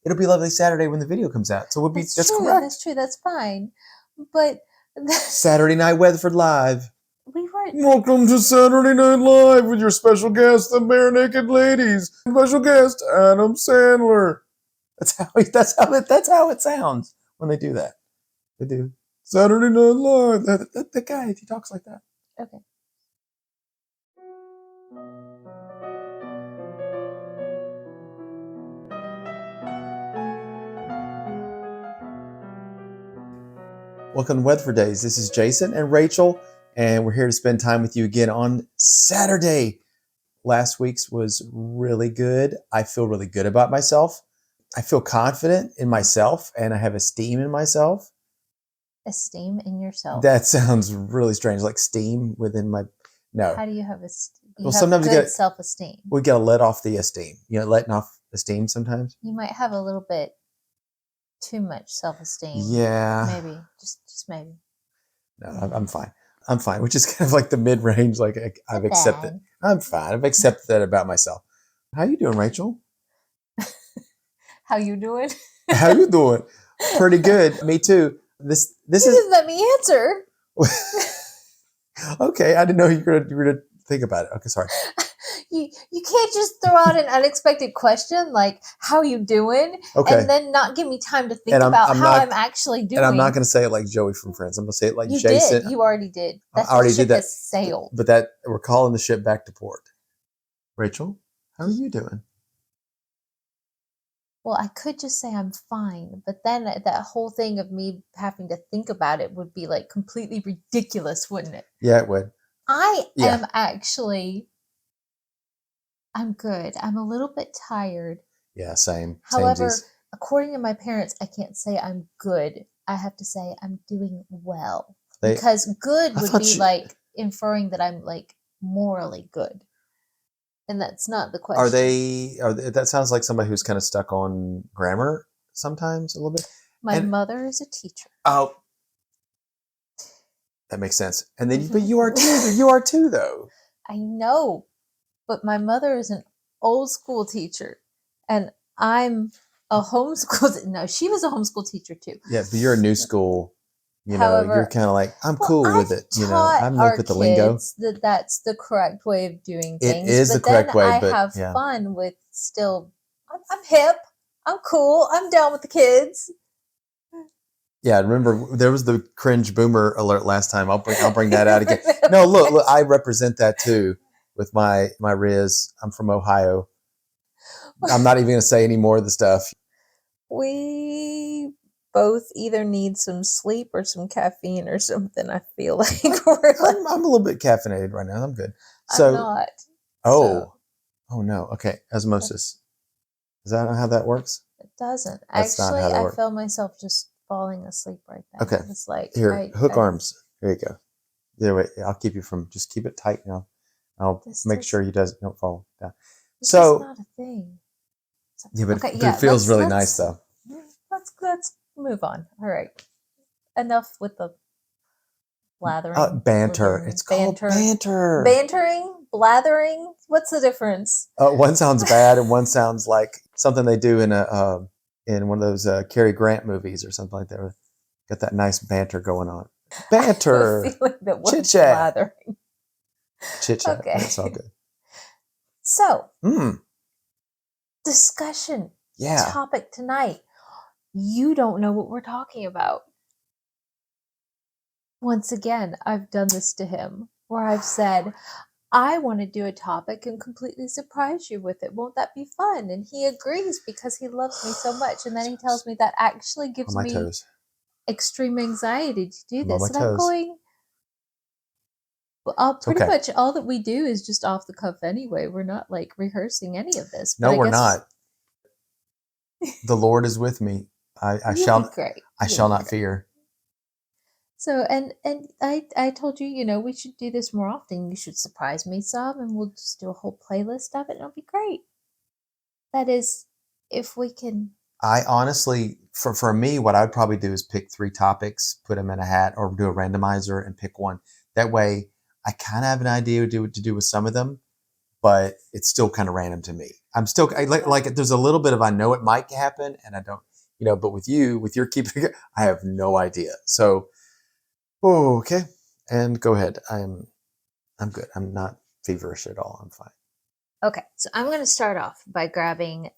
it'll be Lovely Saturday when the video comes out. So that's true. correct. That's true. That's fine. But Saturday Night Weatherford Live. We weren't. Welcome to Saturday Night Live with your special guest, the Bare Naked Ladies. Special guest, Adam Sandler. That's how it sounds when they do that. They do Saturday Night Live. That guy, he talks like that. Okay. Welcome to Weatherford Daze. This is Jason and Rachel, and we're here to spend time with you again on Saturday. Last week's was really good. I feel really good about myself. I feel confident in myself, and I have esteem in myself. Esteem in yourself? That sounds really strange, like steam within my... No. How do you have esteem? Well, sometimes good self-esteem. We got to let off the esteem. Letting off esteem sometimes. You might have a little bit too much self-esteem. Yeah. Maybe. Just maybe. No, I'm fine. I'm fine, which is kind of like the mid-range. Like I've accepted. I'm fine. I've accepted that about myself. How you doing, Rachel? How you doing? How you doing? Pretty good. Me too. This is. Didn't let me answer. Okay, I didn't know you were gonna think about it. Okay, sorry. You can't just throw out an unexpected question like "How you doing?" Okay. and then not give me time to think about how I'm actually doing. And I'm not going to say it like Joey from Friends. I'm going to say it like you Jason. Did. You already did. I already did that. Has sailed. But we're calling the ship back to port. Rachel, how are you doing? Well, I could just say I'm fine, but then that whole thing of me having to think about it would be like completely ridiculous, wouldn't it? Yeah, it would. I am actually... I'm good. I'm a little bit tired. Yeah, same. However, according to my parents, I can't say I'm good. I have to say I'm doing well. Because good would be like inferring that I'm like morally good. And that's not the question. That sounds like somebody who's kind of stuck on grammar sometimes a little bit. My mother is a teacher. Oh. That makes sense. And then, but you are too. You are too, though. I know. But my mother is an old school teacher, and I'm a homeschool. No, she was a homeschool teacher too. Yeah, but you're a new school. However, you're kind of like, I'm cool with it. I'm like with the lingo. That's the correct way of doing things. It is the correct way, but I have fun with still. I'm hip. I'm cool. I'm down with the kids. Yeah, remember there was the cringe boomer alert last time. I'll bring that out again. No, look, I represent that too. With my Riz. I'm from Ohio. I'm not even going to say any more of the stuff. We both either need some sleep or some caffeine or something, I feel like. I'm a little bit caffeinated right now. I'm good. So, I'm not. Oh no. Okay. Osmosis. Is that how that works? It doesn't. Actually, I feel myself just falling asleep right now. Okay. It's like... Here, hook arms. Here you go. There, wait. I'll keep you from... Just keep it tight now. I'll make sure you don't fall down. So it's not a thing. Yeah, but it feels really nice though. Let's move on. All right. Enough with the blathering. Banter. It's called banter. Bantering? Blathering? What's the difference? One sounds bad and one sounds like something they do in one of those Cary Grant movies or something like that. Got that nice banter going on. Banter. Chit chat. Blathering. Chit chat. Okay. That's all good. So, discussion topic tonight. You don't know what we're talking about. Once again, I've done this to him where I've said, I want to do a topic and completely surprise you with it. Won't that be fun? And he agrees because he loves me so much. And then he tells me that actually gives me extreme anxiety to do this. And I'm going... Pretty much all that we do is just off the cuff anyway. We're not like rehearsing any of this. No, we're not. The Lord is with me. I shall not fear. So, and I told you, we should do this more often. You should surprise me some, and we'll just do a whole playlist of it. It'll be great. That is, if we can. I honestly, for me, what I'd probably do is pick 3 topics, put them in a hat, or do a randomizer and pick one. That way, I kind of have an idea to do with some of them, but it's still kind of random to me. I'm still like there's a little bit of I know it might happen, and I don't, but with your keeping, I have no idea. So, okay, and go ahead. I'm good. I'm not feverish at all. I'm fine. Okay, so I'm going to start off by grabbing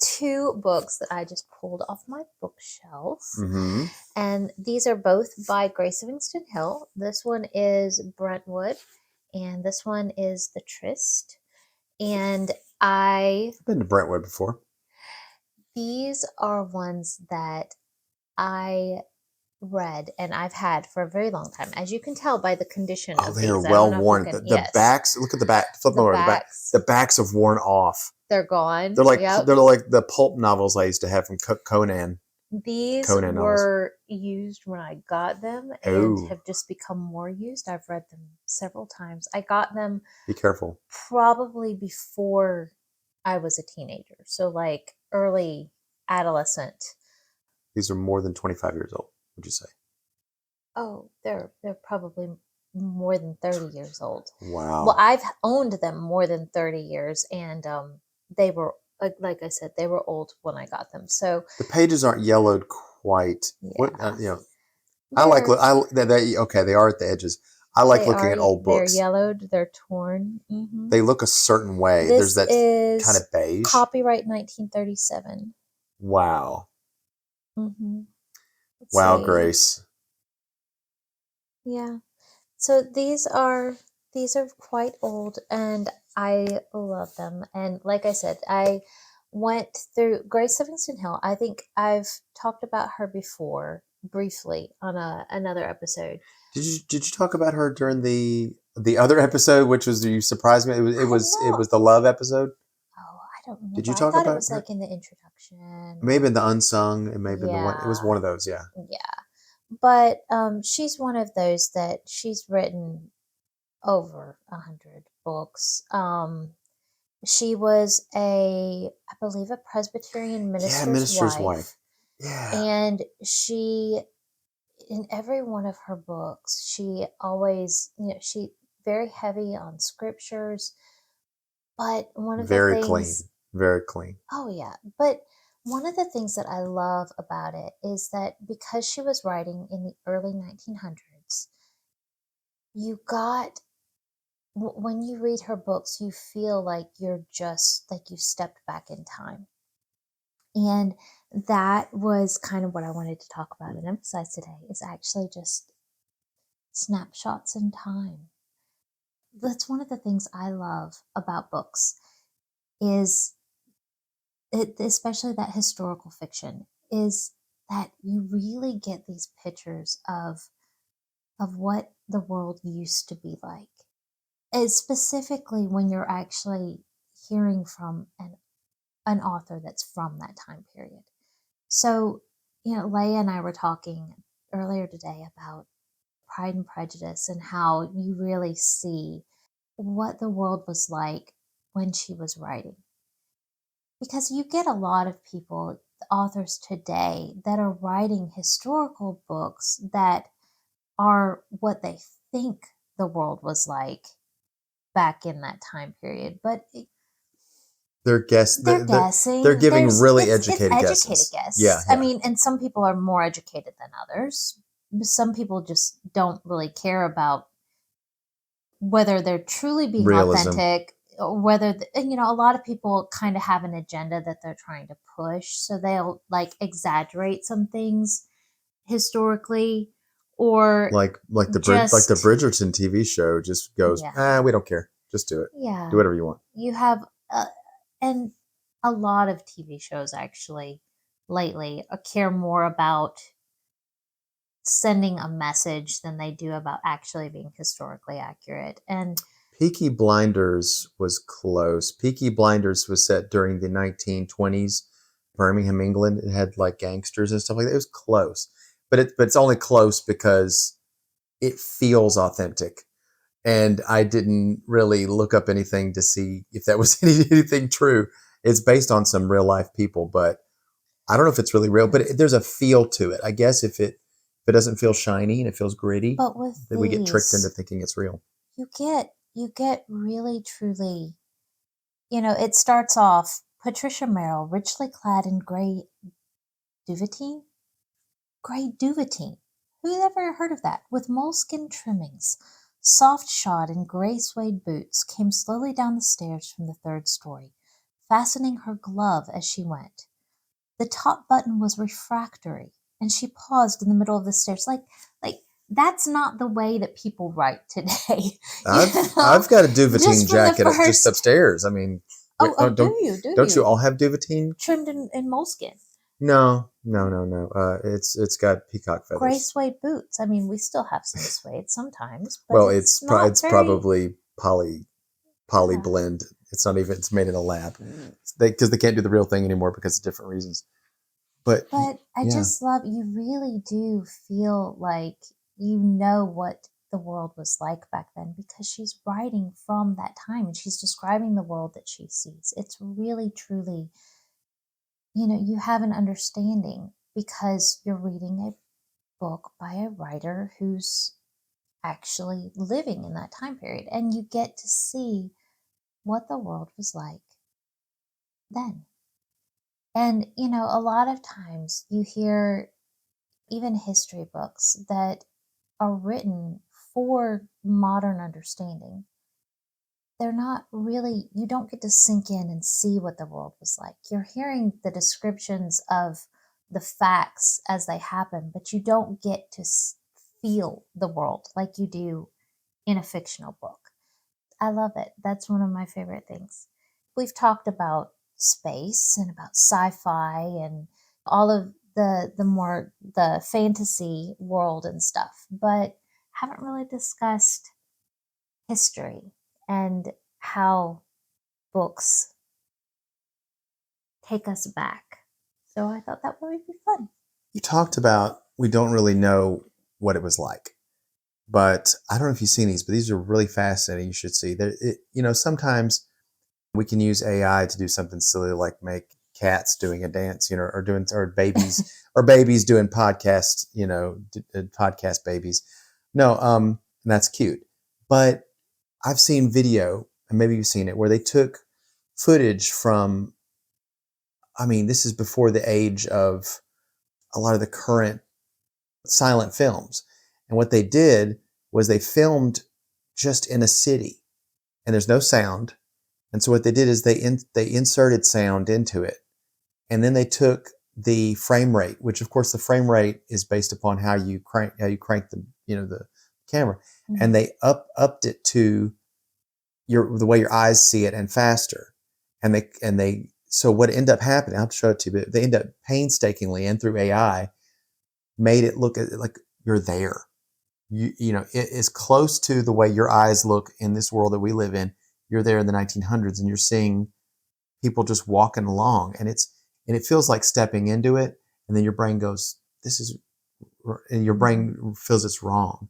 two books that I just pulled off my bookshelf. Mm-hmm. And these are both by Grace Livingston Hill. This one is Brentwood, and this one is The Tryst. And I've been to Brentwood before. These are ones that I read and I've had for a very long time, as you can tell by the condition of they these. are well worn. The backs. Look at the back. Flip them over. The backs have worn off. They're gone. They're like the pulp novels I used to have from Conan. These Conan were used when I got them and have just become more used. I've read them several times. I got them. Be careful. Probably before I was a teenager, so like early adolescent. These are more than 25 years old. Would you say? Oh, they're probably more than 30 years old. Wow. Well, I've owned them more than 30 years, and they were, like I said, they were old when I got them. So the pages aren't yellowed quite. Yeah. What I like. They are at the edges. I like looking at old books. They're yellowed. They're torn. Mm-hmm. They look a certain way. This There's that kind of beige. Copyright 1937. Wow. Mm-hmm. Wow, Grace. Yeah. So these are quite old, and I love them. And like I said, I went through Grace Livingston Hill. I think I've talked about her before briefly on another episode. Did you talk about her during the other episode, which was you surprised me? It was the love episode. Oh, I don't remember. Did you talk about it? It was like in the introduction. Maybe in the unsung. It may have been the one. It was one of those. Yeah. Yeah. But she's one of those that she's written over 100 books. She was I believe, a Presbyterian minister's wife. Yeah. And she, in every one of her books, she always, she very heavy on scriptures. But one of the things, very clean. Oh yeah, but one of the things that I love about it is that because she was writing in the early 1900s, you got, when you read her books, you feel like you're just like you stepped back in time. And that was kind of what I wanted to talk about and emphasize today, is actually just snapshots in time. That's one of the things I love about books, is it, especially that historical fiction, is that you really get these pictures of what the world used to be like. And specifically when you're actually hearing from an author that's from that time period. So, Leia and I were talking earlier today about Pride and Prejudice and how you really see what the world was like when she was writing. Because you get a lot of people, authors today, that are writing historical books that are what they think the world was like back in that time period. But they're guessing. They're giving really educated guesses. Yeah. I mean, and some people are more educated than others. Some people just don't really care about whether they're truly being authentic, or whether, a lot of people kind of have an agenda that they're trying to push. So they'll like exaggerate some things historically, or like the Bridgerton TV show just goes, we don't care. Just do it. Yeah. Do whatever you want. You have, and a lot of TV shows actually lately care more about sending a message than they do about actually being historically accurate. And Peaky Blinders was close. Peaky Blinders was set during the 1920s, Birmingham, England. It had like gangsters and stuff like that. It was close, but it's only close because it feels authentic. And I didn't really look up anything to see if that was anything true. It's based on some real life people, but I don't know if it's really real. But there's a feel to it. I guess if it doesn't feel shiny and it feels gritty, then we get tricked into thinking it's real. You get really truly It starts off Patricia Merrill, richly clad in duvetine, gray duvetine. Who'd ever heard of that? With moleskin trimmings, soft shod and gray suede boots, came slowly down the stairs from the third story, fastening her glove as she went. The top button was refractory, and she paused in the middle of the stairs. Like that's not the way that people write today. I've got a duvetine Just from the jacket just first. upstairs. I mean, wait, Oh, do you? Do don't you you? all have duvetine? Trimmed in moleskin. No. It's got peacock Gray feathers. suede boots. I mean, we still have some suede sometimes, but Well, it's not it's very. probably poly Yeah. blend. It's not even. It's made in a lab. Because they can't do the real thing anymore because of different reasons. But But I yeah, just love, you really do feel like you know what the world was like back then because she's writing from that time and she's describing the world that she sees. It's really, truly, you have an understanding because you're reading a book by a writer who's actually living in that time period and you get to see what the world was like then. And, a lot of times you hear even history books that are written for modern understanding. They're not really, you don't get to sink in and see what the world was like. You're hearing the descriptions of the facts as they happen, but you don't get to feel the world like you do in a fictional book. I love it. That's one of my favorite things. We've talked about space and about sci-fi and all of the fantasy world and stuff, but haven't really discussed history and how books take us back. So I thought that would be fun. you talked about we don't really know what it was like. But I don't know if you've seen these, but these are really fascinating. You should see that. Sometimes we can use AI to do something silly like make cats doing a dance, or babies or babies doing podcast, podcast babies. No, and that's cute. But I've seen video, and maybe you've seen it, where they took footage from. I mean, this is before the age of a lot of the current silent films. And what they did was they filmed just in a city and there's no sound. And so what they did is they inserted sound into it. And then they took the frame rate, which of course the frame rate is based upon how you crank the, the camera. Mhm. And they upped it to the way your eyes see it and faster. And so what ended up happening, I'll show it to you, but they end up painstakingly and through AI made it look like you're there. It is close to the way your eyes look in this world that we live in. You're there in the 1900s and you're seeing people just walking along and it feels like stepping into it. And then your brain goes, and your brain feels it's wrong.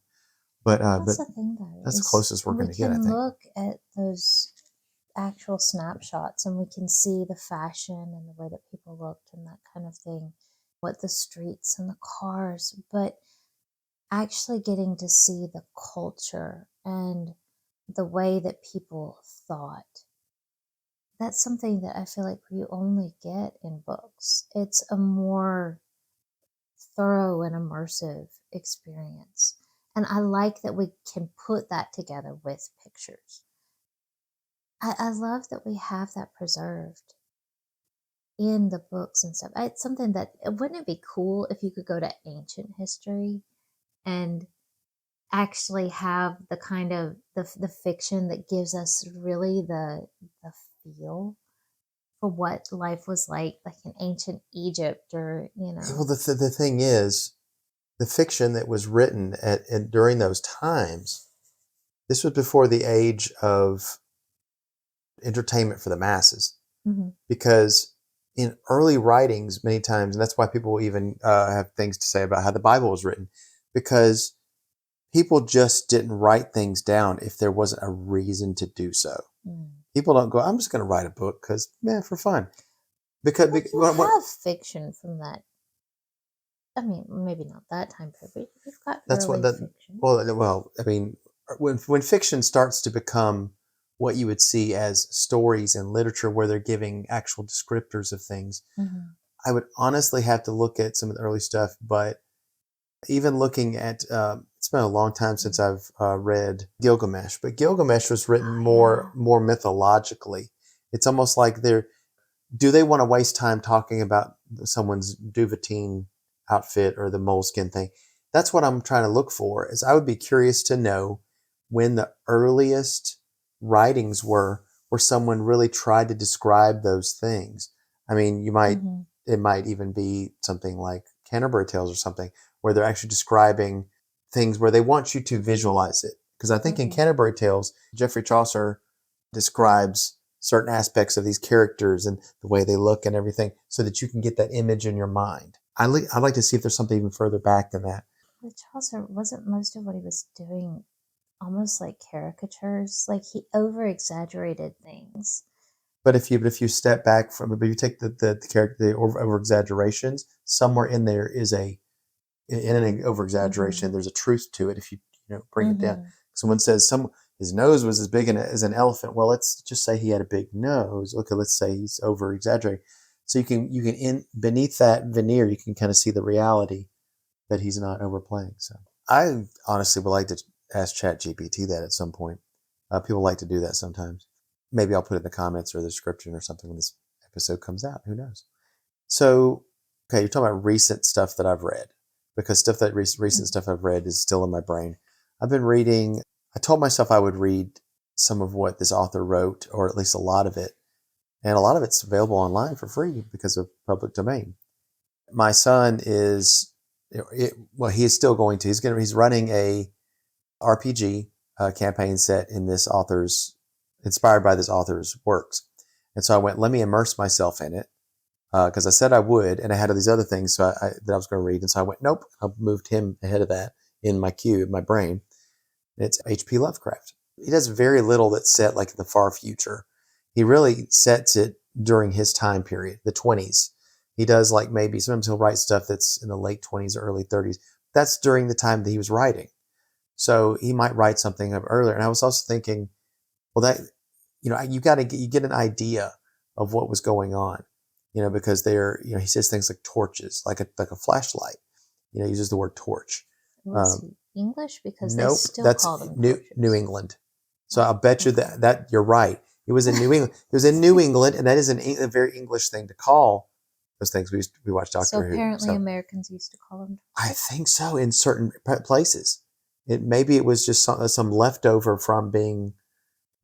But That's the thing, though, that's the is closest we're we going to get, I can think. look at those actual snapshots and we can see the fashion and the way that people looked and that kind of thing, what the streets and the cars, but actually getting to see the culture and the way that people thought, that's something that I feel like you only get in books. It's a more thorough and immersive experience. And I like that we can put that together with pictures. I love that we have that preserved in the books and stuff. It's something that, wouldn't it be cool if you could go to ancient history and actually have the kind of the fiction that gives us really the feel for what life was like in ancient Egypt or Well, the thing is, the fiction that was written during those times, this was before the age of entertainment for the masses. Mhm. Because in early writings, many times, and that's why people even have things to say about how the Bible was written, because people just didn't write things down if there wasn't a reason to do so. Mm. People don't go, I'm just going to write a book because, for fun. Because But you have fiction from that. I mean, maybe not that time period, but you've got that's what early that. fiction. Well, I mean, when fiction starts to become what you would see as stories in literature where they're giving actual descriptors of things. Mm-hmm. I would honestly have to look at some of the early stuff, but even looking at, it's been a long time since I've read Gilgamesh, but Gilgamesh was written Oh, more mythologically. It's almost like do they want to waste time talking about someone's duvetine outfit or the moleskin thing? That's what I'm trying to look for. Is I would be curious to know when the earliest writings were where someone really tried to describe those things. I mean, yeah. Mm-hmm. it might even be something like Canterbury Tales or something where they're actually describing things where they want you to visualize it. Because I think in Mm-hmm. Canterbury Tales, Geoffrey Chaucer describes certain aspects of these characters and the way they look and everything so that you can get that image in your mind. I'd like to see if there's something even further back than that. With Chaucer, wasn't most of what he was doing almost like caricatures? Like he over exaggerated things. But if you step back from it, but you take the character, the over exaggerations, somewhere in there is in an over Mm-hmm. exaggeration, there's a truth to it. If bring it down, Mm-hmm. someone says his nose was as big as an elephant. Well, let's just say he had a big nose. Okay, let's say he's over exaggerating. So you can in beneath that veneer, you can kind of see the reality that he's not overplaying. So I honestly would like to ask ChatGPT that at some point. People like to do that sometimes. Maybe I'll put it in the comments or the description or something when this episode comes out. Who knows? So, okay, you're talking about recent stuff that I've read because recent stuff I've read is still in my brain. I've been reading. I told myself I would read some of what this author wrote, or at least a lot of it, and a lot of it's available online for free because of public domain. My son is, well, he is still going to. He's running a RPG campaign set in this author's, inspired by this author's works, and so I went, let me immerse myself in it because I said I would, and I had all these other things that I was going to read, and so I went, nope. I moved him ahead of that in my queue, my brain. And it's H.P. Lovecraft. He does very little that's set like in the far future. He really sets it during his time period, the 20s. He does like maybe sometimes he'll write stuff that's in the late 20s or early 30s. That's during the time that he was writing. So he might write something earlier. And I was also thinking, well, that you get an idea of what was going on, because he says things like torches, like a flashlight. He uses the word torch. Was Um, he English? Because they nope, still that's call them New torches. England. So Oh, I'll bet you okay. that you're right. It was in New England. It was in New England, and that is a very English thing to call those things. We watch So Doctor Who. apparently So Americans used to call them I torches. think so in certain places. Maybe it was just some leftover from being.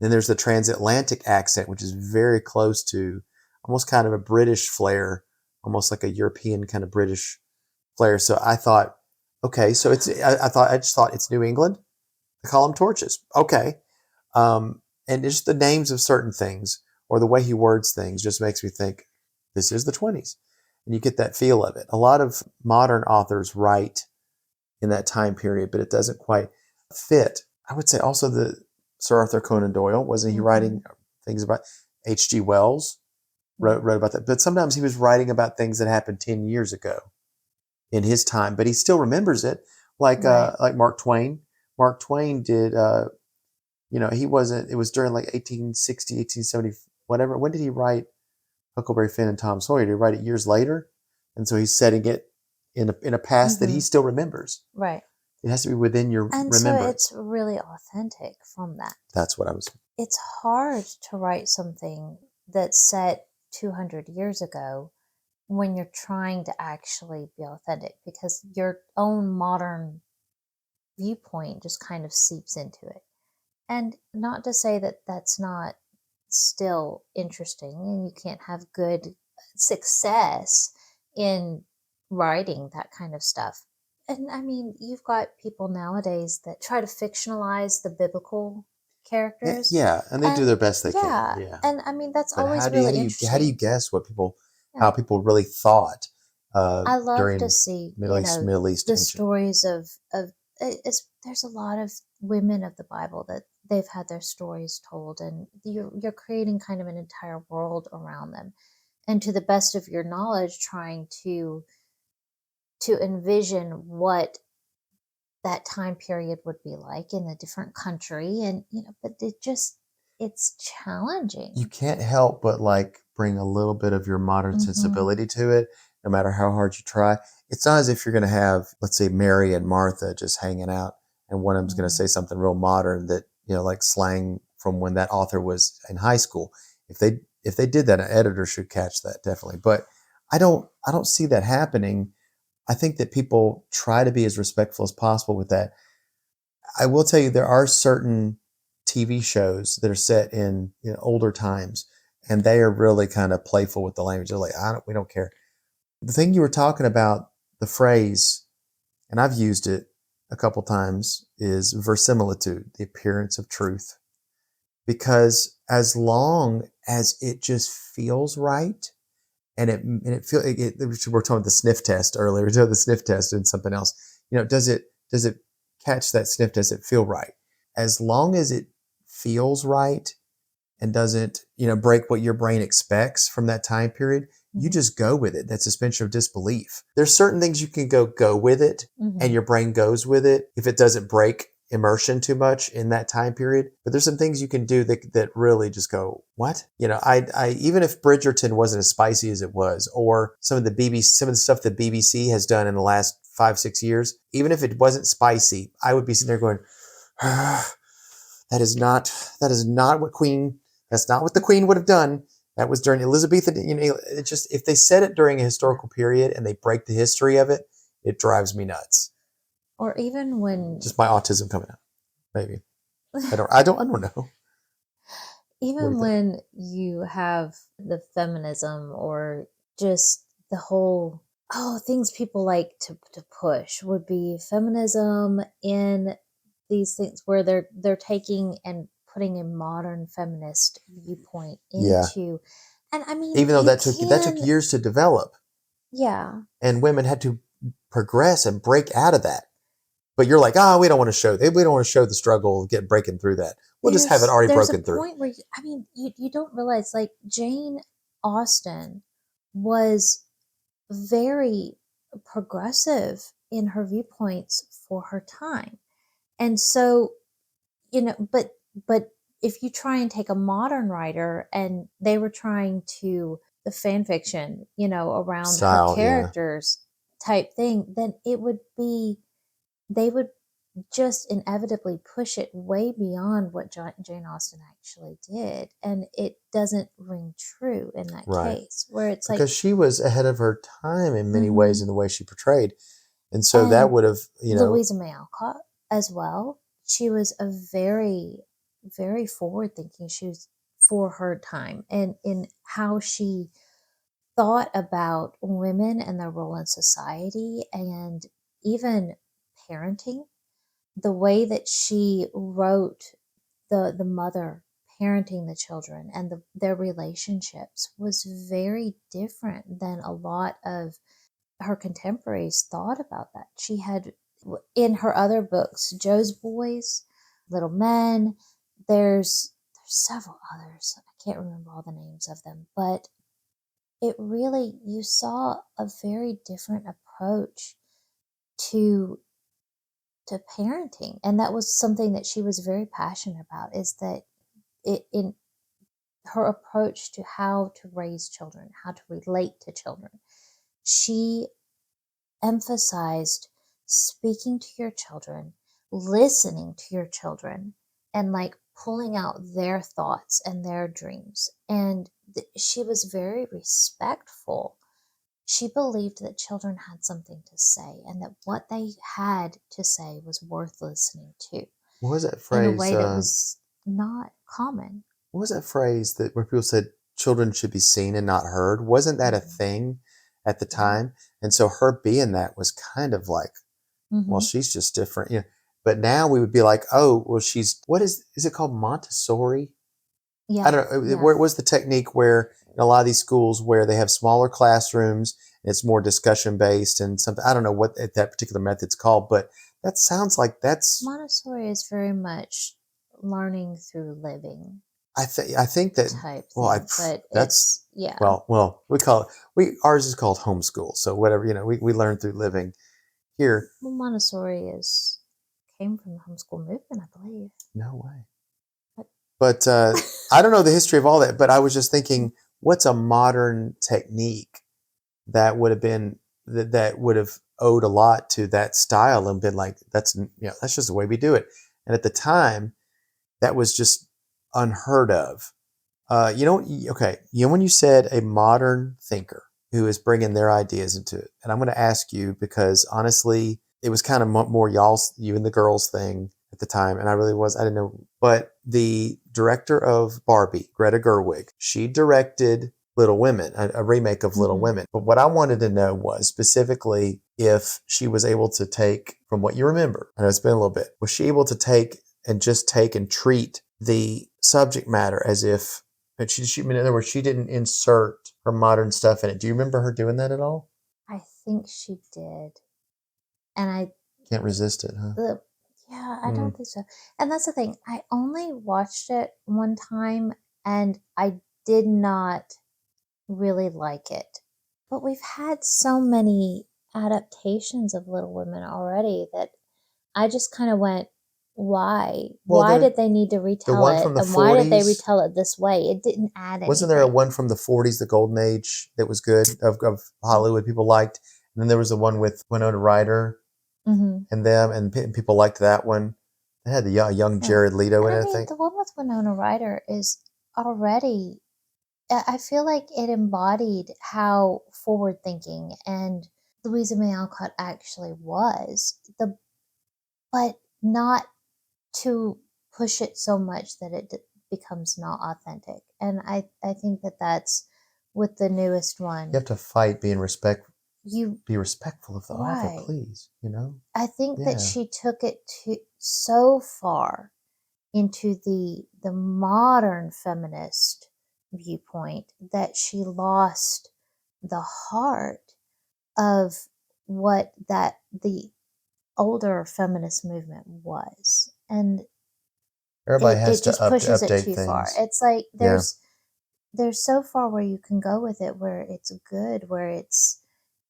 Then there's the transatlantic accent, which is very close to almost kind of a British flair, almost like a European kind of British flair. So I thought, okay, so I just thought it's New England. They call them torches. Okay. And just the names of certain things or the way he words things just makes me think this is the 20s. And you get that feel of it. A lot of modern authors write in that time period, but it doesn't quite fit. I would say also the Sir Arthur Conan Doyle, wasn't he Mm-hmm. writing things about H.G. Wells Yeah. wrote about that, but sometimes he was writing about things that happened 10 years ago in his time, but he still remembers it. Right. Like Mark Twain. Mark Twain did, he wasn't, it was during like 1860, 1870, whatever. When did he write Huckleberry Finn and Tom Sawyer? Did he write it years later? And so he's setting it in a past that he Mm-hmm. still remembers. Right. It has to be within your And so remembrance. it's really authentic from that. That's what I was. It's hard to write something that's set 200 years ago when you're trying to actually be authentic because your own modern viewpoint just kind of seeps into it. And not to say that that's not still interesting and you can't have good success in writing that kind of stuff. And I mean, you've got people nowadays that try to fictionalize the biblical characters. Yeah, and they do And their best they can. yeah, Yeah, and I mean, that's but always really how do you interesting. guess Yeah. how people really thought I love to during see, Middle East the ancient? stories of there's a lot of women of the Bible that they've had their stories told, and you're creating kind of an entire world around them, and to the best of your knowledge, trying to envision what that time period would be like in a different country, and but it just it's challenging. You can't help but like bring a little bit of your modern sensibility to it, no matter how hard you try. It's not as if you're going to have, let's say, Mary and Martha just hanging out, and one of them's going to say something real modern that, like slang from when that author was in high school. If they did that, an editor should catch that, definitely. But I don't see that happening. I think that people try to be as respectful as possible with that. I will tell you, there are certain TV shows that are set in older times, and they are really kind of playful with the language. They're like, we don't care. The thing you were talking about, the phrase, and I've used it a couple times, is verisimilitude, the appearance of truth. Because as long as it just feels right, and we're talking about the sniff test earlier. We talked the sniff test and something else. Does it catch that sniff? Does it feel right? As long as it feels right and doesn't, break what your brain expects from that time period, you just go with it. That suspension of disbelief. There's certain things you can go with it, and your brain goes with it if it doesn't break immersion too much in that time period. But there's some things you can do that really just go, what? I even if Bridgerton wasn't as spicy as it was, or some of the stuff that BBC has done in the last 5-6 years, even if it wasn't spicy, I would be sitting there going, that's not what the Queen would have done. That was during Elizabethan. It just, if they said it during a historical period and they break the history of it, it drives me nuts. Or even when just my autism coming out, maybe. I don't know. Even when you have the feminism, or just the whole things people like to push would be feminism in these things where they're taking and putting a modern feminist viewpoint into, and I mean, even though that took years to develop, and women had to progress and break out of that. But you're like, we don't want to show the struggle of breaking through that. We'll just have it already broken through. There's a point where you don't realize, like, Jane Austen was very progressive in her viewpoints for her time. And so, but if you try and take a modern writer and they were trying to, the fan fiction, around style, her characters type thing, then they would just inevitably push it way beyond what Jane Austen actually did. And it doesn't ring true in that case, where it's because she was ahead of her time in many ways in the way she portrayed. And so that would have, Louisa May Alcott as well. She was a very, very forward thinking. She was for her time, and in how she thought about women and their role in society, and even parenting. The way that she wrote the mother parenting the children and their relationships was very different than a lot of her contemporaries thought about that. She had, in her other books, Jo's Boys, Little Men, there's several others. I can't remember all the names of them, but it really, you saw a very different approach to parenting, and that was something that she was very passionate about, is that in her approach to how to raise children, how to relate to children, she emphasized speaking to your children, listening to your children, and like pulling out their thoughts and their dreams. And she was very respectful. She believed that children had something to say, and that what they had to say was worth listening to. What was that phrase? In a way that was not common. What was that phrase where people said children should be seen and not heard? Wasn't that a thing at the time? And so her being that was kind of like, well, she's just different. But now we would be like, oh, well, is it called Montessori? Yeah. I don't know. Yeah. Where was the technique where in a lot of these schools where they have smaller classrooms, and it's more discussion based and something, I don't know what that particular method's called, but that sounds like that's Montessori is very much learning through living. I think that type well, thing, that's well, we call it ours is called homeschool. So whatever, we learn through living here. Well, Montessori came from the homeschool movement, I believe. No way. But I don't know the history of all that. But I was just thinking, what's a modern technique that would have been that would have owed a lot to that style and been like, that's that's just the way we do it. And at the time, that was just unheard of. Okay, when you said a modern thinker who is bringing their ideas into it, and I'm going to ask you because honestly, it was kind of more you and the girls thing at the time, and I didn't know. But the director of Barbie, Greta Gerwig, she directed Little Women, a remake of Little Women. But what I wanted to know was specifically if she was able to take, from what you remember, I know it's been a little bit, was she able to take and treat the subject matter as if, but in other words, she didn't insert her modern stuff in it. Do you remember her doing that at all? I think she did. And I Can't resist it, huh? yeah, I don't think so. And that's the thing. I only watched it one time and I did not really like it. But we've had so many adaptations of Little Women already that I just kind of went, why? Well, Why did they need to the retell one it? from the And why did they 40s, retell it this way? It didn't add wasn't there a anything. one from the 40s, the golden age, that was good of Hollywood people liked? And then there was the one with Winona Ryder and them, and people liked that one. They had the young Yeah. Jared Leto in And it, I I mean, think. the one with Winona Ryder is already, I feel like it embodied how forward thinking and Louisa May Alcott actually was. But not to push it so much that it becomes not authentic. And I think that that's with the newest You one. have to fight, be respectful of the author, Right. please. I think Yeah. that she took it so far into the modern feminist viewpoint that she lost the heart of what the older feminist movement was. And Everybody has it to just pushes it update too far. things. It's like Yeah. there's so far where you can go with it, where it's good, where it's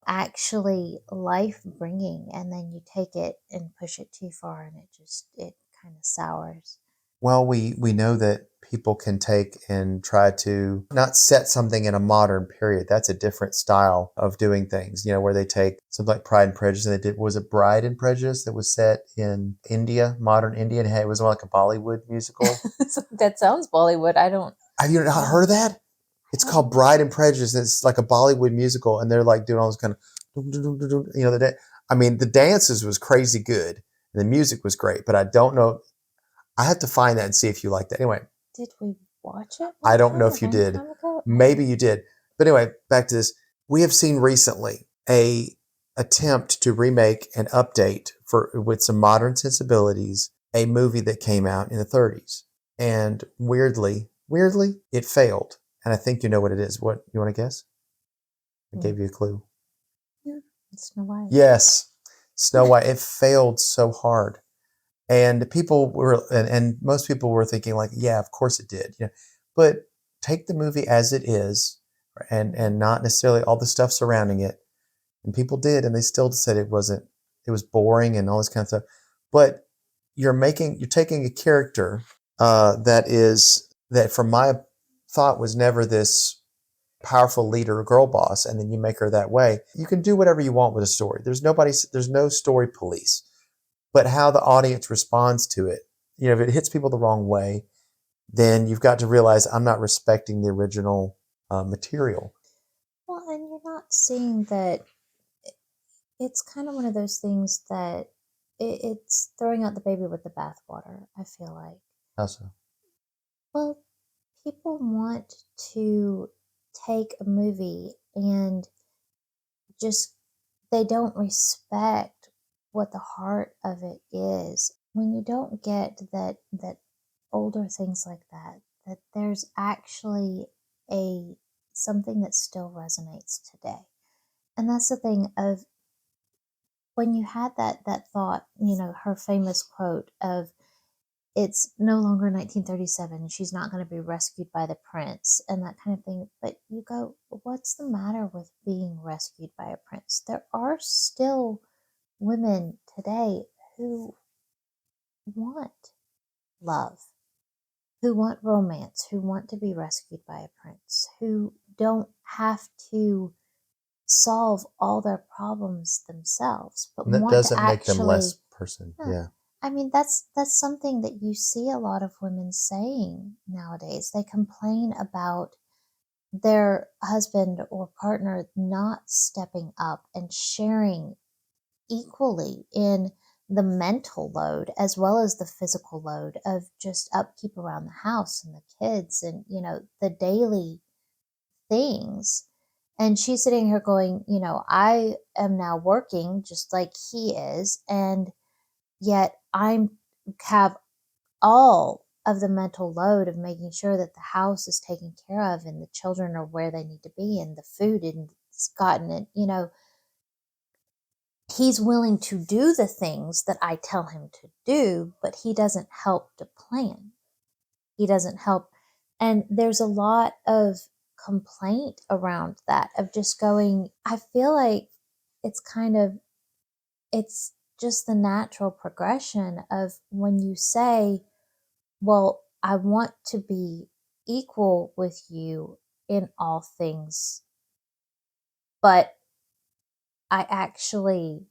actually life bringing, and then you take it and push it too far, and it kind of sours. Well, we know that people can take and try to not set something in a modern period. That's a different style of doing things, where they take something like Pride and Prejudice and was it Bride and Prejudice that was set in India, modern India, and it was more like a Bollywood musical. That sounds Bollywood. Have you not heard of that? It's called Bride and Prejudice, and it's like a Bollywood musical, and they're like doing all this kind of, the dances was crazy good, and the music was great, but I don't know. I have to find that and see if you like that. Anyway, did we watch it? I don't know if you did. Maybe you did. But anyway, back to this. We have seen recently a attempt to remake and update with some modern sensibilities a movie that came out in the 30s. And weirdly, it failed. And I think you know what it is. What, you want to guess? I gave you a clue. Yeah, Snow White. Yes, Snow White. It failed so hard. And people were, and most people were thinking like, yeah, of course it did. But take the movie as it is, and not necessarily all the stuff surrounding it. And people did, and they still said it was boring and all this kind of stuff. But you're taking a character that from my thought was never this powerful leader or girl boss, and then you make her that way. You can do whatever you want with a story. There's no story police. But how the audience responds to it, if it hits people the wrong way, then you've got to realize I'm not respecting the original material. Well, and you're not seeing that. It's kind of one of those things that it's throwing out the baby with the bathwater, I feel like. How so? Well, people want to take a movie and just, they don't respect what the heart of it is. When you don't get that older things like that there's actually a something that still resonates today. And that's the thing of when you had that thought, her famous quote of, it's no longer 1937, she's not going to be rescued by the prince and that kind of thing. But you go, what's the matter with being rescued by a prince? There are still women today who want love who want romance, who want to be rescued by a prince, who don't have to solve all their problems themselves, but And that want to doesn't make them less actually. person. Huh, Yeah. I mean, that's something that you see a lot of women saying nowadays. They complain about their husband or partner not stepping up and sharing equally in the mental load as well as the physical load of just upkeep around the house and the kids and the daily things. And she's sitting here going, I am now working just like he is, and yet I'm have all of the mental load of making sure that the house is taken care of and the children are where they need to be and the food and it's gotten it. He's willing to do the things that I tell him to do, but he doesn't help to plan. He doesn't help. And there's a lot of complaint around that of just going, I feel like it's kind of, it's just the natural progression of when you say, well, I want to be equal with you in all things, but I actually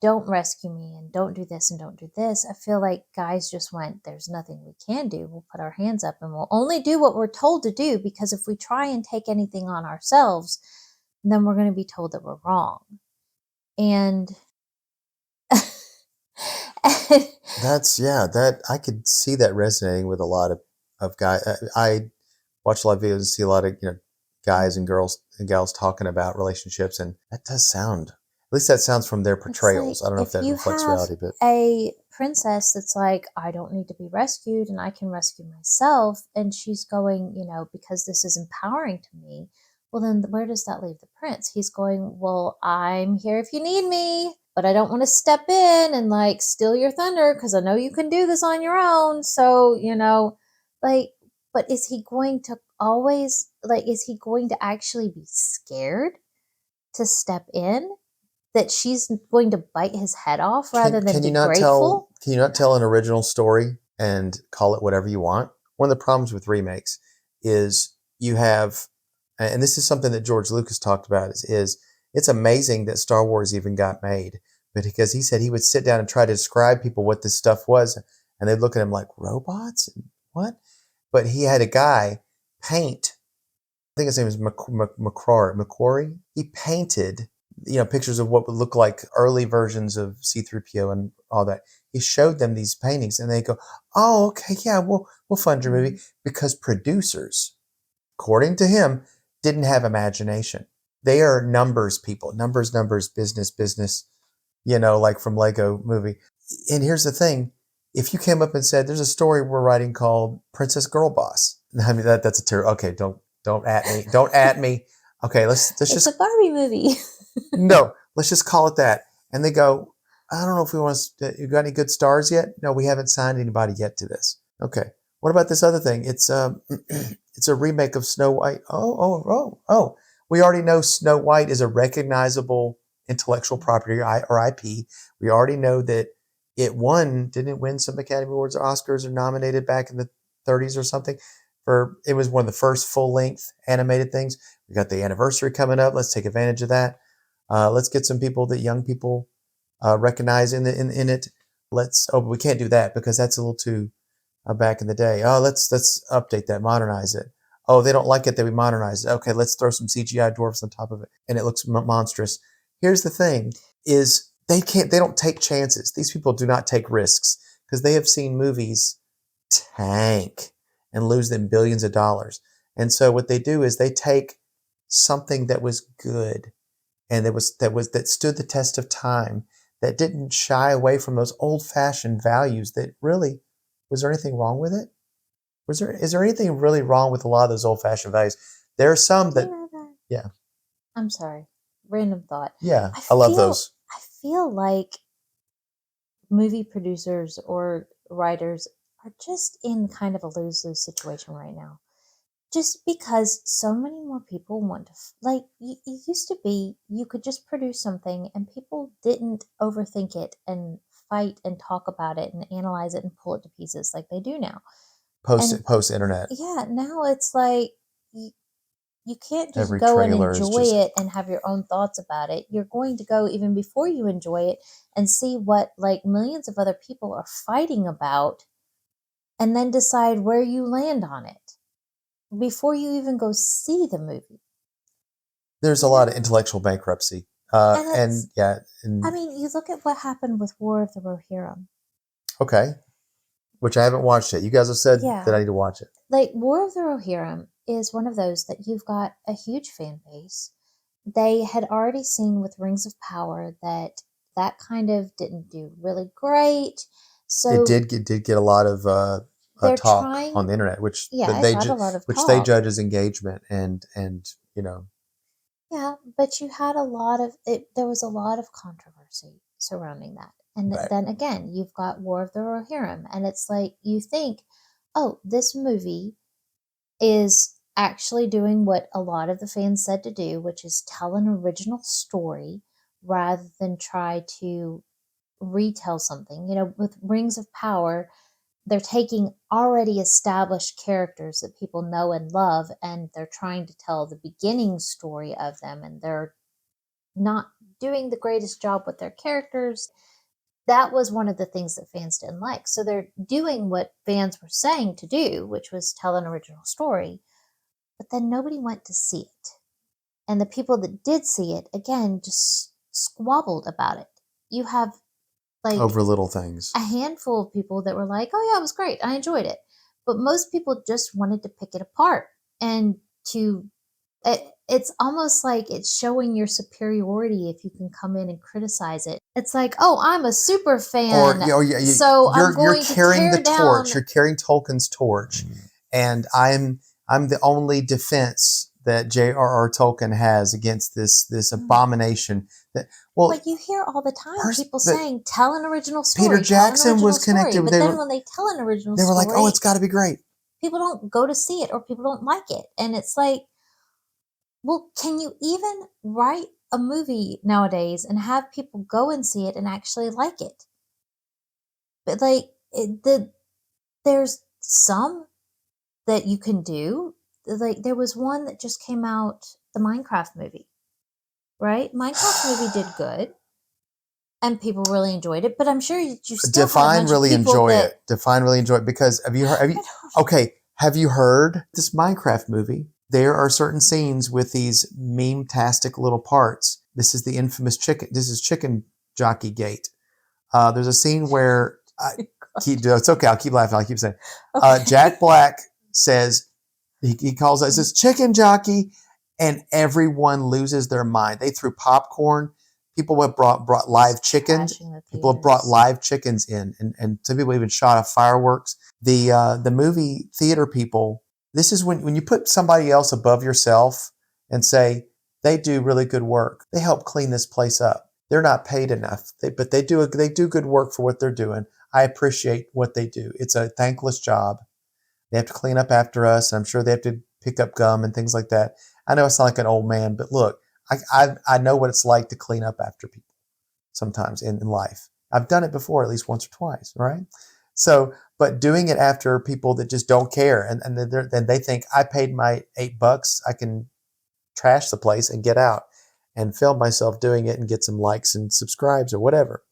don't rescue me and don't do this and don't do this. I feel like guys just went, there's nothing we can do. We'll put our hands up and we'll only do what we're told to do, because if we try and take anything on ourselves, then we're going to be told that we're wrong. And, and That I could see that resonating with a lot of guys. I watch a lot of videos and see a lot of, guys and girls and gals talking about relationships, and that does sound, at least that sounds from their it's like portrayals. I don't know if if that you reflects have reality, but a princess that's like, I don't need to be rescued and I can rescue myself, and she's going, because this is empowering to me, well, then where does that leave the prince? He's going, well, I'm here if you need me, but I don't want to step in and like steal your thunder because I know you can do this on your own. So, like, but is he going to always, like, is he going to actually be scared to step in? That she's going to bite his head off rather than can you be not tell grateful? an original story and call it whatever you want? One of the problems with remakes is you have, and this is something that George Lucas talked about, is it's amazing that Star Wars even got made, but because he said he would sit down and try to describe people what this stuff was, and they'd look at him like, robots? What? But he had a guy paint, I think his name is McQuarrie. He painted, pictures of what would look like early versions of C-3PO and all that. He showed them these paintings, and they go, "Oh, okay, yeah, we'll fund your movie," because producers, according to him, didn't have imagination. They are numbers people, numbers, business, business. Like from Lego Movie. And here's the thing: if you came up and said, "There's a story we're writing called Princess Girl Boss," I mean that's a terrible. Okay, don't at me, don't at me. Okay, let's It's a just Barbie movie. no, let's just call it that. And they go, "I don't know if we want to. You got any good stars yet? No, we haven't signed anybody yet to this. Okay, what about this other thing? It's it's a remake of Snow White. Oh. We already know Snow White is a recognizable intellectual property or IP. We already know that it didn't it win some Academy Awards or Oscars or nominated back in the 30s or something. It was one of the first full length animated things. We got the anniversary coming up. Let's take advantage of that. Let's get some people that young people recognize in it. But we can't do that because that's a little too back in the day. Oh, let's update that, modernize it. Oh, they don't like it that we modernize it. Okay, let's throw some CGI dwarfs on top of it, and it looks monstrous. Here's the thing: is they don't take chances. These people do not take risks because they have seen movies tank and lose them billions of dollars. And so what they do is they take something that was good and that stood the test of time, that didn't shy away from those old-fashioned values. That really, was there anything wrong with it? Is there anything really wrong with a lot of those old-fashioned values? There are some that, yeah, I'm sorry. Random thought. yeah, I I love feel those. I feel like movie producers or writers are just in kind of a lose-lose situation right now. Just because so many more people want to, like, it used to be you could just produce something and people didn't overthink it and fight and talk about it and analyze it and pull it to pieces like they do now. Post internet. Yeah, now it's like you can't just Every go and trailer is enjoy just it and have your own thoughts about it. You're going to go even before you enjoy it and see what like millions of other people are fighting about and then decide where you land on it before you even go see the movie. there's a lot of intellectual bankruptcy. And And yeah, and I mean, you look at what happened with War of the Rohirrim. okay, which I haven't watched yet. You guys have said that I Yeah. need to watch it. Like, War of the Rohirrim is one of those that you've got a huge fan base. They had already seen with Rings of Power that kind of didn't do really great. So It did get a lot of they're talk trying, on the internet, which yeah, it they got a lot of which they talk. judge as engagement, and you know, Yeah, but you had a lot of it. There was a lot of controversy surrounding that. And right. then again, you've got War of the Rohirrim, and it's like you think, oh, this movie is actually doing what a lot of the fans said to do, which is tell an original story rather than try to retell something. You know, with Rings of Power, they're taking already established characters that people know and love, and they're trying to tell the beginning story of them, and they're not doing the greatest job with their characters. That was one of the things that fans didn't like. So they're doing what fans were saying to do, which was tell an original story, but then nobody went to see it. And the people that did see it, again, just squabbled about it. You have like Over little things. a handful of people that were like, oh, yeah, it was great. I enjoyed it. But most people just wanted to pick it apart and to. It's almost like it's showing your superiority if you can come in and criticize it. It's like, oh, I'm a super fan, so I'm you're going to carrying the tear down. torch. You're carrying Tolkien's torch, and I'm the only defense that J.R.R. Tolkien has against this abomination. That But you hear all the time people saying, tell an original story. Peter Jackson was connected. But then when they tell an original they were story, like, oh, it's got to be great. People don't go to see it or people don't like it. And it's like, well, can you even write a movie nowadays and have people go and see it and actually like it? But like, there's some that you can do. Like, there was one that just came out, the Minecraft movie, right? Minecraft movie did good. And people really enjoyed it, but I'm sure you still Define really enjoy that, it. Define really enjoy it, because have you okay, have you heard this Minecraft movie? There are certain scenes with these meme-tastic little parts. This is the infamous chicken. This is Chicken Jockey Gate. There's a scene where it's okay. I'll keep laughing. I'll keep saying. okay. Jack Black says he calls it. It says Chicken Jockey, and everyone loses their mind. They threw popcorn. People have brought live chickens. People have brought live chickens in, and some people even shot off fireworks. The movie theater people. This is when you put somebody else above yourself and say they do really good work. They help clean this place up. They're not paid enough, but they do good work for what they're doing. I appreciate what they do. It's a thankless job. They have to clean up after us. And I'm sure they have to pick up gum and things like that. I know I sound like an old man, but look, I know what it's like to clean up after people sometimes in life. I've done it before, at least once or twice, right? So, but doing it after people that just don't care, and then they think I paid my $8, I can trash the place and get out and film myself doing it and get some likes and subscribes or whatever,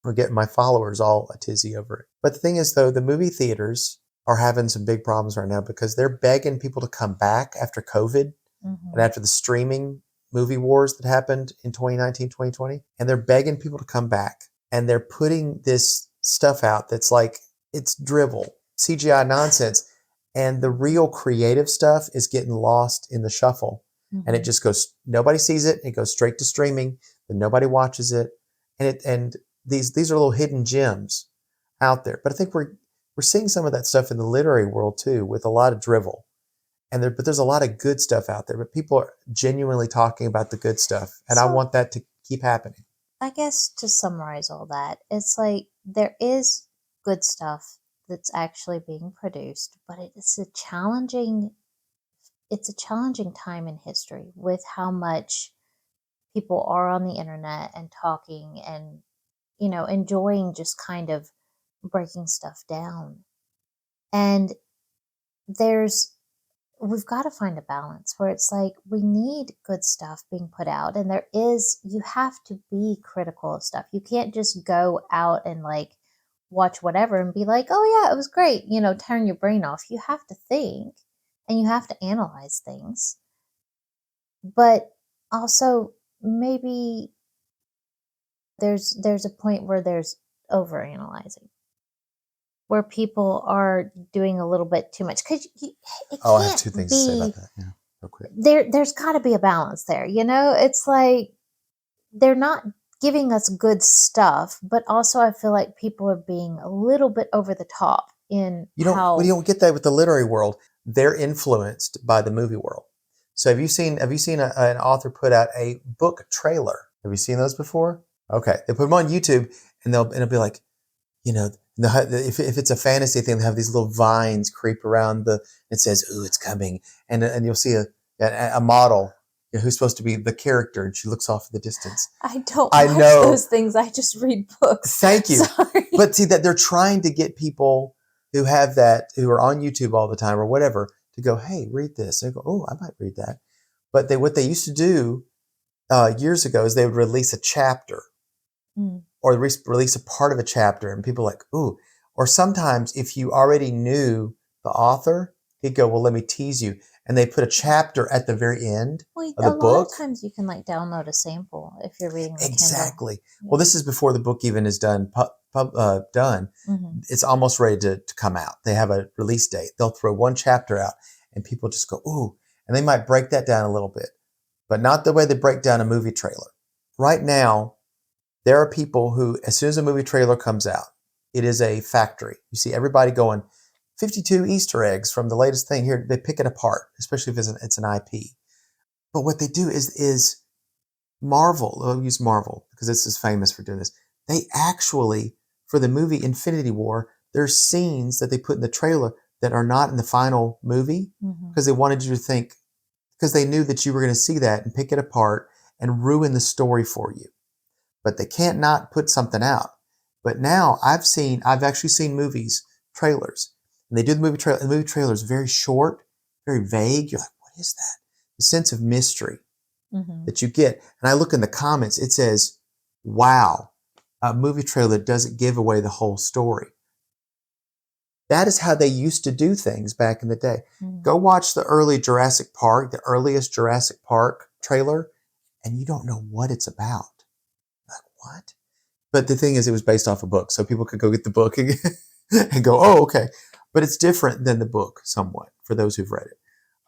or get my followers all a tizzy over it. But the thing is, though, the movie theaters are having some big problems right now because they're begging people to come back after COVID and after the streaming movie wars that happened in 2019, 2020. And they're begging people to come back. And they're putting this stuff out that's like, it's drivel, CGI nonsense. And the real creative stuff is getting lost in the shuffle. And it just goes, nobody sees it. It goes straight to streaming. Then nobody watches it. And these are little hidden gems out there. But I think we're seeing some of that stuff in the literary world too, with a lot of drivel. But there's a lot of good stuff out there, but people are genuinely talking about the good stuff. And I want that to keep happening. I guess to summarize all that, it's like there is good stuff that's actually being produced, but it's a challenging time in history with how much people are on the internet and talking and enjoying just kind of breaking stuff down. And we've got to find a balance where it's like we need good stuff being put out, and you have to be critical of stuff. You can't just go out and like watch whatever and be like, oh yeah, it was great, turn your brain off. You have to think and you have to analyze things, but also maybe there's a point where there's overanalyzing, where people are doing a little bit too much, because it Oh, I have can't two things to say be about that. Yeah, real quick. there's got to be a balance there. It's like they're not giving us good stuff, but also I feel like people are being a little bit over the top in You how. don't get that with the literary world. They're influenced by the movie world. So have you seen an author put out a book trailer? Have you seen those before? Okay, they put them on YouTube, and it'll be like, if it's a fantasy thing, they have these little vines creep around it says, "Ooh, it's coming," and you'll see a model who's supposed to be the character, and she looks off in the distance. I don't I watch know. those things. I just read books. Thank you. Sorry. But see that they're trying to get people who are on YouTube all the time or whatever to go, hey, read this. They go, oh, I might read that. But what they used to do years ago is they would release a chapter or release a part of a chapter, and people are like, ooh. Or sometimes if you already knew the author, he'd go, well, let me tease you. And they put a chapter at the very end of the book. A lot of times you can like download a sample if you're reading the Exactly. Kindle. Well, this is before the book even is done. Done. Mm-hmm. It's almost ready to come out. They have a release date. They'll throw one chapter out, and people just go, ooh, and they might break that down a little bit, but not the way they break down a movie trailer. Right now, there are people who, as soon as a movie trailer comes out, it is a factory. You see everybody going, 52 Easter eggs from the latest thing here. They pick it apart, especially if it's an IP. But what they do is Marvel, I'll use Marvel because this is famous for doing this. They actually, for the movie Infinity War, there's scenes that they put in the trailer that are not in the final movie because they wanted you to think, because they knew that you were going to see that and pick it apart and ruin the story for you. But they can't not put something out. But now I've actually seen movies, trailers, and they do the movie trailer, and the movie trailer is very short, very vague. You're like, what is that? The sense of mystery that you get. And I look in the comments, it says, wow, a movie trailer doesn't give away the whole story. That is how they used to do things back in the day. Go watch the early Jurassic Park, the earliest Jurassic Park trailer, and you don't know what it's about. Like, what? But the thing is, it was based off a book, so people could go get the book and go, oh, okay. But it's different than the book somewhat, for those who've read it.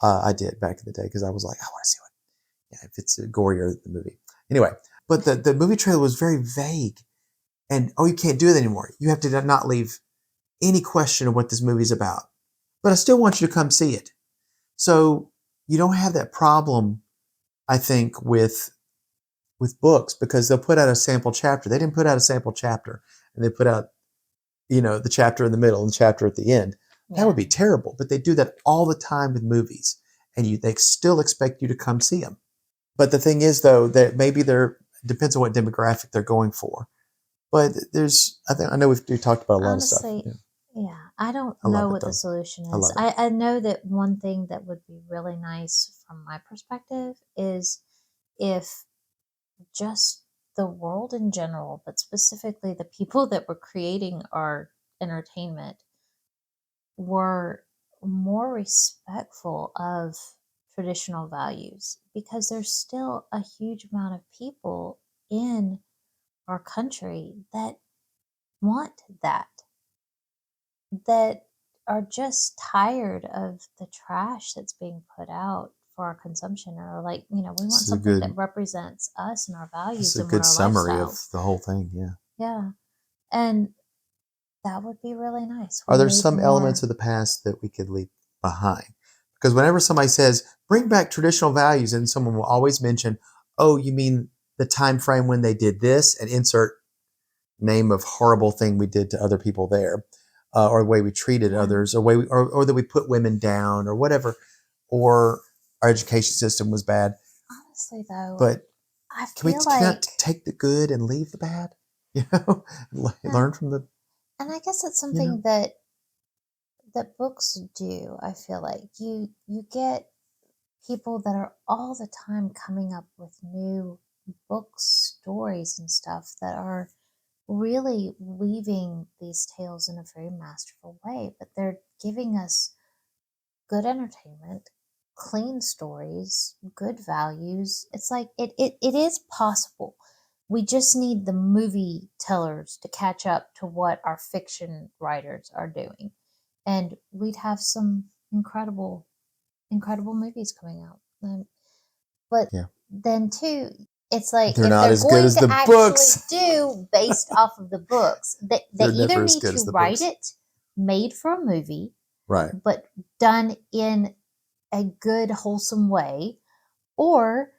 I did back in the day, because I was like, I want to see if it's gorier than the movie. Anyway, but the movie trailer was very vague. And, you can't do that anymore. You have to not leave any question of what this movie's about. But I still want you to come see it. So you don't have that problem, I think, with books, because they'll put out a sample chapter. They didn't put out a sample chapter, and they put out, the chapter in the middle and the chapter at the end. Yeah. That would be terrible. But they do that all the time with movies, and they still expect you to come see them. But the thing is, though, that maybe depends on what demographic they're going for. But I know we've talked about a lot of stuff. Yeah, I don't know what the solution is. I know that one thing that would be really nice from my perspective is if just the world in general, but specifically the people that were creating our entertainment, were more respectful of traditional values, because there's still a huge amount of people in our country that want that are just tired of the trash that's being put out for our consumption, or like, we want something that represents us and our values. It's a good summary of the whole thing. Yeah, and that would be really nice. Are there some elements of the past that we could leave behind? Because whenever somebody says, bring back traditional values, and someone will always mention, oh, you mean the time frame when they did this, and insert name of horrible thing we did to other people there, or the way we treated others, or that we put women down, or whatever, or our education system was bad. Honestly, though, but I feel like cannot take the good and leave the bad? You know, And, learn from the, and I guess it's you know, something that books do. I feel like you get people that are all the time coming up with new books, stories, and stuff that are really weaving these tales in a very masterful way. But they're giving us good entertainment, clean stories, good values. It's like it is possible. We just need the movie tellers to catch up to what our fiction writers are doing. And we'd have some incredible movies coming out. But yeah, then too, it's like they're if not they're as good going as to the actually books. do based off of the books, they They're either never as need good to as the write books. it made for a movie, Right. but done in a good, wholesome way, or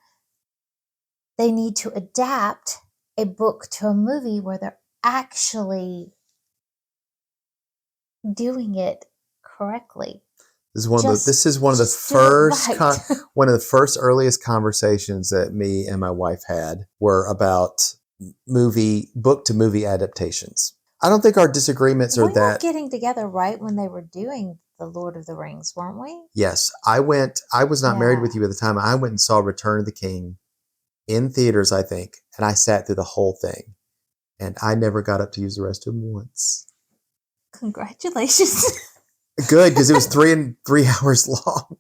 they need to adapt a book to a movie where they're actually doing it correctly. This is one of the Just do it first right. one of the first earliest conversations that me and my wife had were about movie book to movie adaptations. I don't think our disagreements are We were that. getting together right when they were doing the Lord of the Rings, weren't we? Yes, I was not married with Yeah. you at the time. I went and saw Return of the King in theaters, I think, and I sat through the whole thing. And I never got up to use the restroom once. Congratulations. Good, because it was 3 hours long.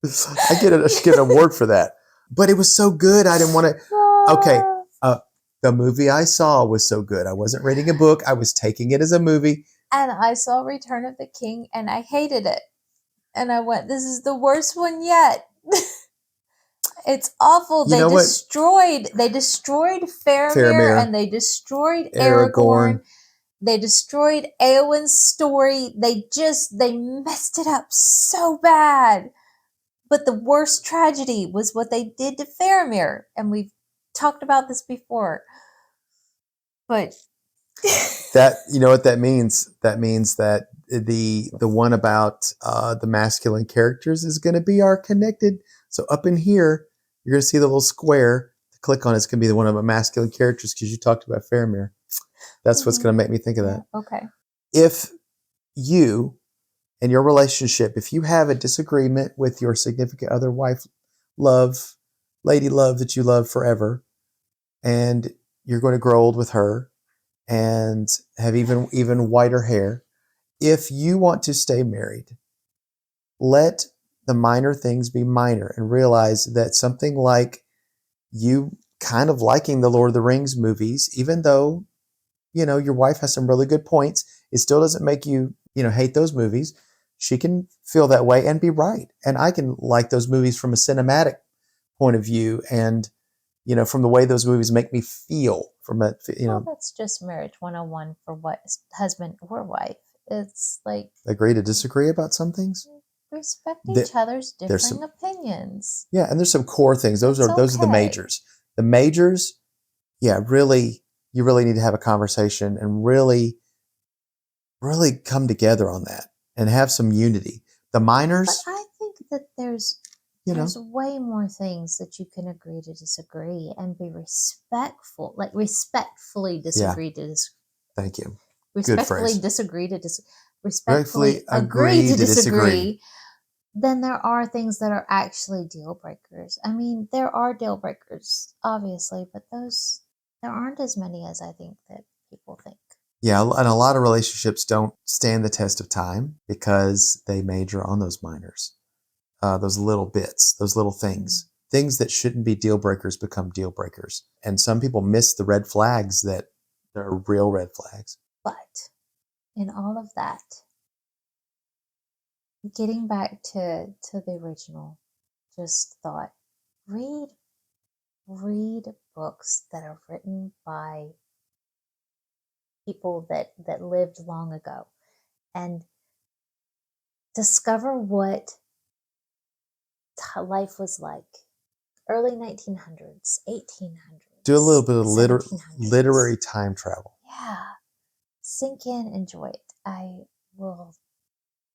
I should get an award for that. But it was so good. I didn't want to. Okay, the movie I saw was so good. I wasn't reading a book. I was taking it as a movie. And I saw Return of the King and I hated it. And I went, this is the worst one yet. It's awful. You know what? They destroyed Faramir Faramir, and they destroyed Aragorn. Aragorn. They destroyed Eowyn's story. They messed it up so bad. But the worst tragedy was what they did to Faramir. And we've talked about this before. But That, you know what that means? That means that the one about the masculine characters is going to be our connected. So up in here, you're going to see the little square. Click on it's going to be the one of the masculine characters because you talked about Faramir. That's what's going to make me think of that. Okay. If you and your relationship, if you have a disagreement with your significant other, wife, love, lady love that you love forever, and you're going to grow old with her and have even whiter hair, if you want to stay married, let the minor things be minor and realize that something like you kind of liking the Lord of the Rings movies, even though, your wife has some really good points, it still doesn't make you, hate those movies. She can feel that way and be right. And I can like those movies from a cinematic point of view and, from the way those movies make me feel from a, Well, that's just marriage 101 for what husband or wife. It's like agree to disagree about some things. respect There- each other's there's differing some, opinions. yeah, and there's some core things. Those It's are the okay. majors. The majors, yeah, really, you really need to have a conversation and really, really come together on that and have some unity. The But minors, I think that there's you know, way more things that you can agree to disagree and be respectful, like respectfully yeah, disagree to thank you. Good respectfully phrase. disagree to Respectfully respectfully agree to disagree. disagree. Then there are things that are actually deal breakers. I mean, there are deal breakers, obviously, but there aren't as many as I think that people think. Yeah, and a lot of relationships don't stand the test of time because they major on those minors, those little bits, those little things. Things that shouldn't be deal breakers become deal breakers. And some people miss the red flags that are real red flags. But in all of that, getting back to the original, just thought, read read books that are written by people that lived long ago and discover what life was like. Early 1900s, 1800s, Do a little bit of 1700s. literary time travel. Yeah. Sink in, enjoy it. I will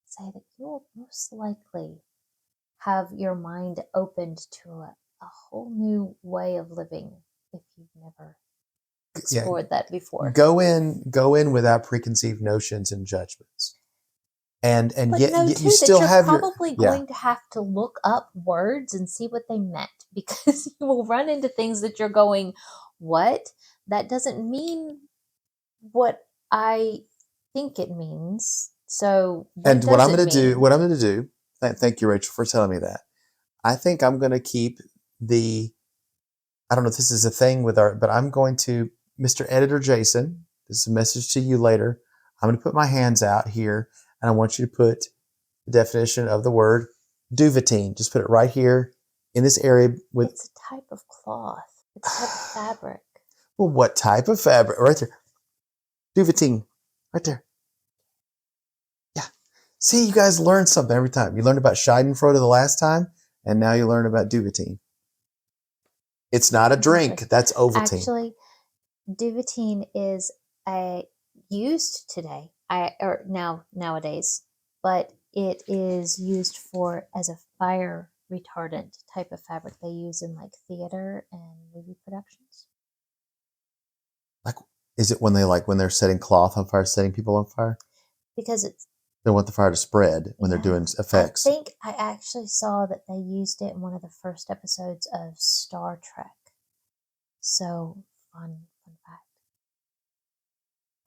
say that you will most likely have your mind opened to a whole new way of living if you've never explored that before. Go in without preconceived notions and judgments. And But yet know you too still that you're have probably going to have to look up words and see what they meant, because you will run into things that you're going, what? That doesn't mean what I think it means. So and what does it mean? what I'm going to do, thank you, Rachel, for telling me that. I think I'm going to keep I don't know if this is a thing but I'm going to, Mr. Editor Jason, this is a message to you later. I'm going to put my hands out here and I want you to put the definition of the word duvetine. Just put it right here in this area with. It's a type of cloth. It's a type of fabric. Well, what type of fabric? Right there. Duvetine. Right there. Yeah. See, you guys learn something every time. You learned about Schadenfreude the last time, and now you learn about duvetine. It's not a drink. That's Ovaltine. Actually, duvetine is used today, nowadays, but it is used as a fire retardant type of fabric they use in like theater and movie productions. Like, is it when they're setting cloth on fire, setting people on fire? Because they want the fire to spread when they're doing effects. I think I actually saw that they used it in one of the first episodes of Star Trek. So fun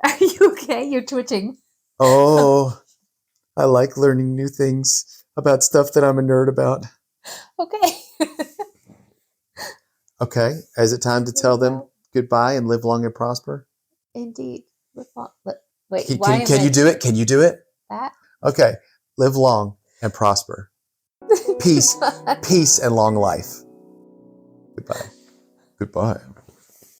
fact. Are you okay? You're twitching. Oh, I like learning new things about stuff that I'm a nerd about. Okay. Okay. Is it time to tell them goodbye and live long and prosper? Indeed. Wait, can you do it? Can you do it? That? Okay. Live long and prosper. Peace and long life. Goodbye. Goodbye.